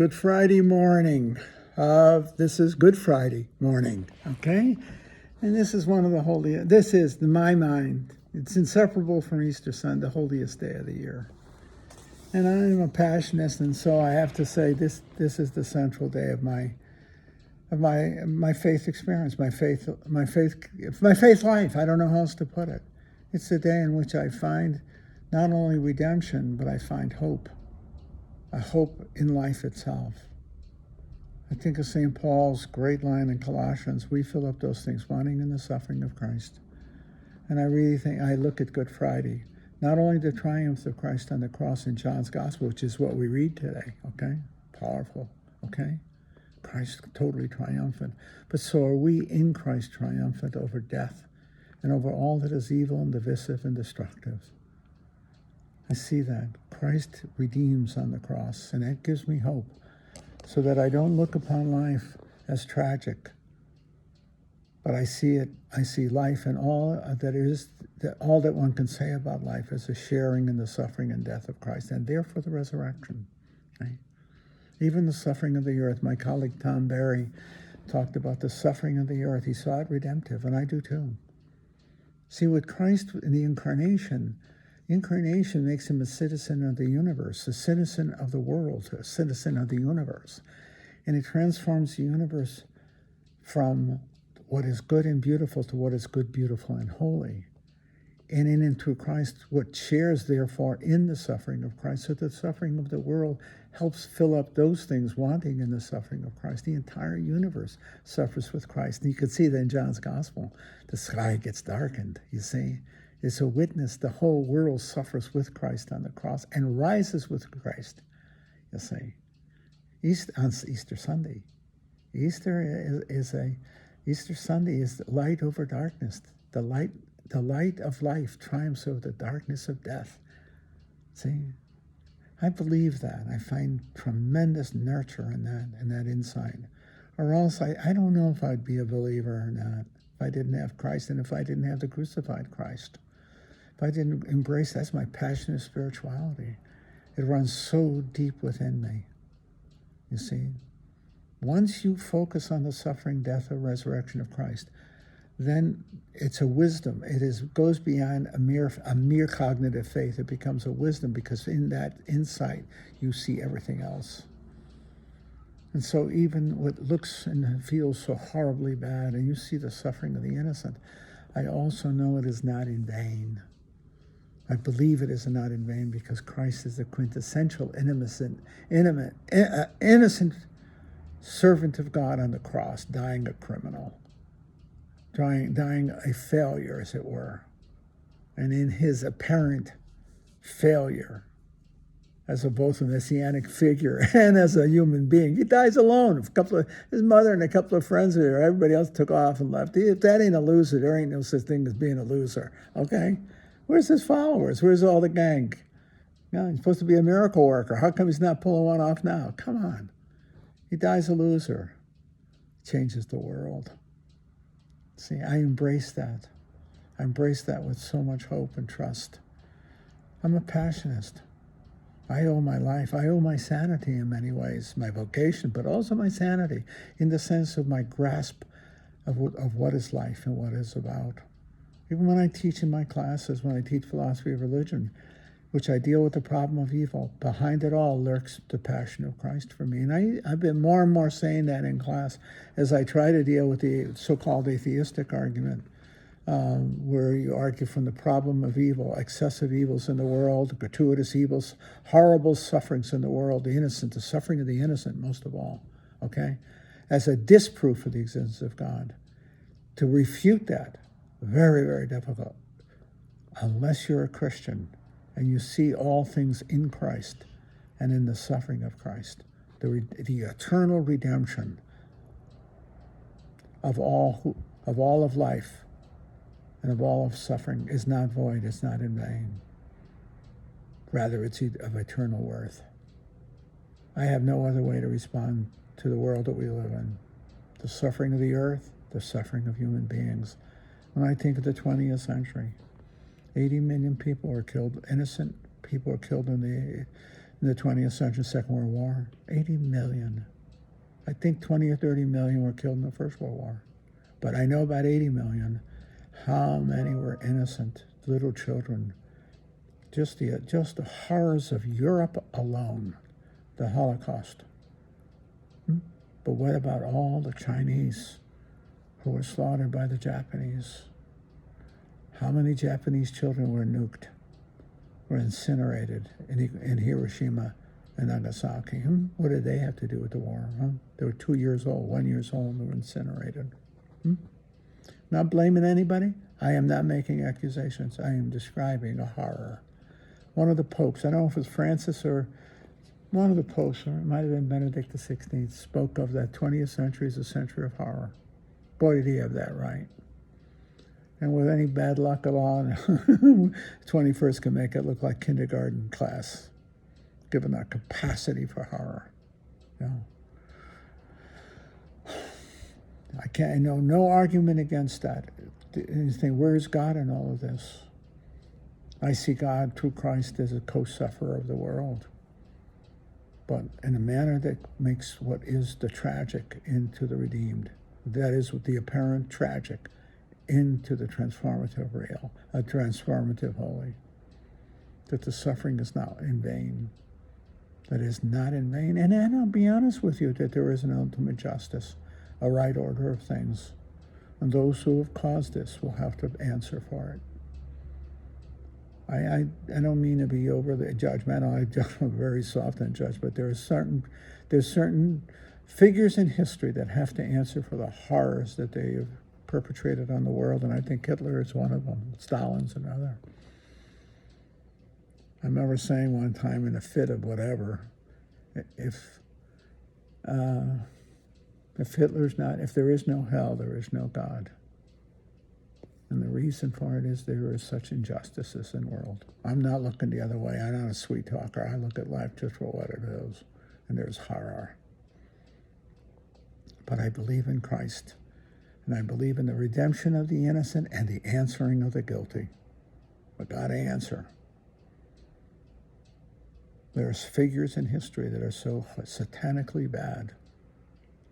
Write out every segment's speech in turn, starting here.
Good Friday morning. This is Good Friday morning, okay? And this is one of the holiest, this is, in my mind, it's inseparable from Easter Sunday, the holiest day of the year. And I'm a Passionist, and so I have to say this is the central day of my faith experience, my faith life. I don't know how else to put it. It's the day in which I find not only redemption, but I find hope. A hope in life itself. I think of St. Paul's great line in Colossians, we fill up those things wanting in the suffering of Christ. And I really think, I look at Good Friday, not only the triumph of Christ on the cross in John's Gospel, which is what we read today, okay? Powerful, okay? Christ totally triumphant. But so are we in Christ triumphant over death and over all that is evil and divisive and destructive. I see that. Christ redeems on the cross, and that gives me hope, so that I don't look upon life as tragic, but I see life and all that one can say about life as a sharing in the suffering and death of Christ, and therefore the resurrection. Right? Even the suffering of the earth. My colleague Tom Barry talked about the suffering of the earth. He saw it redemptive, and I do too. See, with Christ in the incarnation makes him a citizen of the universe, a citizen of the world, a citizen of the universe. And it transforms the universe from what is good and beautiful to what is good, beautiful, and holy. And into Christ, what shares, therefore, in the suffering of Christ, so the suffering of the world helps fill up those things wanting in the suffering of Christ. The entire universe suffers with Christ. And you can see that in John's Gospel. The sky gets darkened, you see. It's a witness. The whole world suffers with Christ on the cross and rises with Christ, you see. On Easter Sunday. Easter Sunday is the light over darkness. The light of life triumphs over the darkness of death. See? I believe that. I find tremendous nurture in that insight. Or else I don't know if I'd be a believer or not if I didn't have Christ and if I didn't have the crucified Christ. If I didn't embrace, that's my passion of spirituality. It runs so deep within me. You see? Once you focus on the suffering, death, or resurrection of Christ, then it's a wisdom. It goes beyond a mere cognitive faith. It becomes a wisdom because in that insight, you see everything else. And so even what looks and feels so horribly bad, and you see the suffering of the innocent, I also know it is not in vain. I believe it is not in vain because Christ is the quintessential innocent servant of God on the cross, dying a criminal, dying a failure, as it were. And in his apparent failure, as both a messianic figure and as a human being, he dies alone. His mother and a couple of friends are there. Everybody else took off and left. If that ain't a loser, there ain't no such thing as being a loser, okay? Where's his followers? Where's all the gang? He's supposed to be a miracle worker. How come he's not pulling one off now? Come on. He dies a loser. Changes the world. See, I embrace that. I embrace that with so much hope and trust. I'm a Passionist. I owe my life, I owe my sanity in many ways, my vocation, but also my sanity in the sense of my grasp of what is life and what it's about. Even when I teach in my classes, when I teach philosophy of religion, which I deal with the problem of evil, behind it all lurks the passion of Christ for me. And I've been more and more saying that in class as I try to deal with the so-called atheistic argument, where you argue from the problem of evil, excessive evils in the world, gratuitous evils, horrible sufferings in the world, the suffering of the innocent most of all, okay, as a disproof of the existence of God. To refute that, very, very difficult, unless you're a Christian and you see all things in Christ and in the suffering of Christ, the eternal redemption of all of life and of all of suffering is not void, it's not in vain. Rather, it's of eternal worth. I have no other way to respond to the world that we live in. The suffering of the earth, the suffering of human beings. When I think of the 20th century, 80 million people were killed, innocent people were killed in in the 20th century, Second World War? 80 million. I think 20 or 30 million were killed in the First World War. But I know about 80 million. How many were innocent, little children? Just the horrors of Europe alone, the Holocaust. But what about all the Chinese who were slaughtered by the Japanese? How many Japanese children were nuked, were incinerated in Hiroshima and Nagasaki? What did they have to do with the war? They were 2 years old, 1 year old, and they were incinerated. Not blaming anybody. I am not making accusations. I am describing a horror. One of the popes, I don't know if it was Francis or one of the popes, or it might have been Benedict XVI, spoke of that 20th century as a century of horror. Boy, did he have that right. And with any bad luck at all, 21st can make it look like kindergarten class, given our capacity for horror. I know no argument against that. Anything, where's God in all of this? I see God through Christ as a co-sufferer of the world, but in a manner that makes what is the tragic into the redeemed. That is, with the apparent tragic into the transformative real, a transformative holy. That the suffering is not in vain. That is not in vain. And I'll be honest with you, that there is an ultimate justice, a right order of things. And those who have caused this will have to answer for it. I don't mean to be overly judgmental. I'm very soft on judge, but there's certain figures in history that have to answer for the horrors that they have perpetrated on the world, and I think Hitler is one of them. Stalin's another. I remember saying one time in a fit of whatever, if Hitler's not, if there is no hell, there is no God. And the reason for it is there is such injustices in the world. I'm not looking the other way. I'm not a sweet talker. I look at life just for what it is. And there's horror. But I believe in Christ. And I believe in the redemption of the innocent and the answering of the guilty. But God to answer. There's figures in history that are so satanically bad,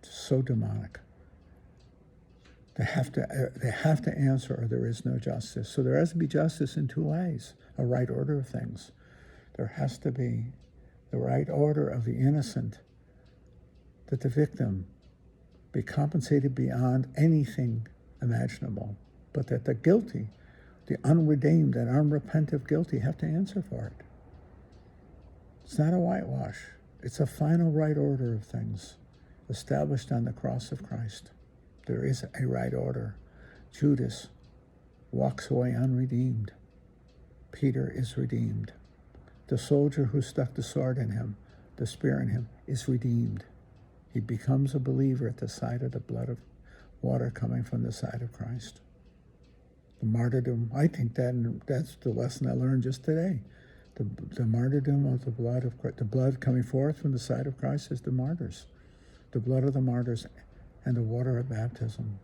so demonic. They have to answer, or there is no justice. So there has to be justice in two ways, a right order of things. There has to be the right order of the innocent, that the victim be compensated beyond anything imaginable, but that the guilty, the unredeemed and unrepentant guilty, have to answer for it. It's not a whitewash. It's a final right order of things established on the cross of Christ. There is a right order. Judas walks away unredeemed. Peter is redeemed. The soldier who stuck the sword in him, the spear in him, is redeemed. He becomes a believer at the sight of the blood of water coming from the side of Christ. The martyrdom, I think that's the lesson I learned just today. The martyrdom of the blood of Christ, the blood coming forth from the side of Christ is the martyrs. The blood of the martyrs and the water of baptism.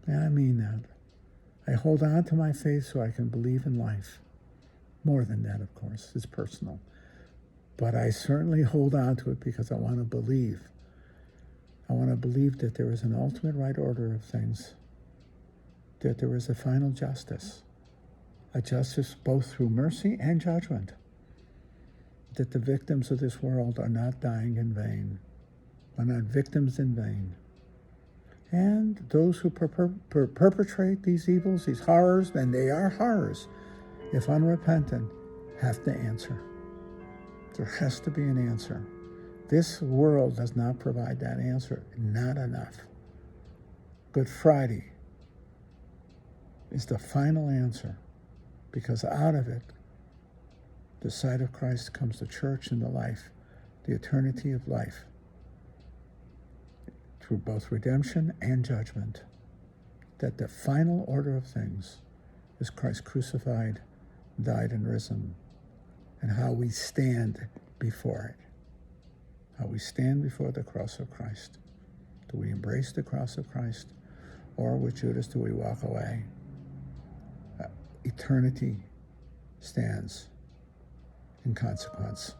And I mean that. I hold on to my faith so I can believe in life. More than that, of course, it's personal. But I certainly hold on to it because I want to believe. I want to believe that there is an ultimate right order of things, that there is a final justice, a justice both through mercy and judgment, that the victims of this world are not dying in vain, are not victims in vain. And those who perpetrate these evils, these horrors, and they are horrors, if unrepentant, have to answer. There has to be an answer. This world does not provide that answer, not enough. Good Friday is the final answer, because out of it, the sight of Christ comes the church and the life, the eternity of life, through both redemption and judgment, that the final order of things is Christ crucified, died, and risen, and how we stand before it, how we stand before the cross of Christ. Do we embrace the cross of Christ, or with Judas do we walk away? Eternity stands in consequence.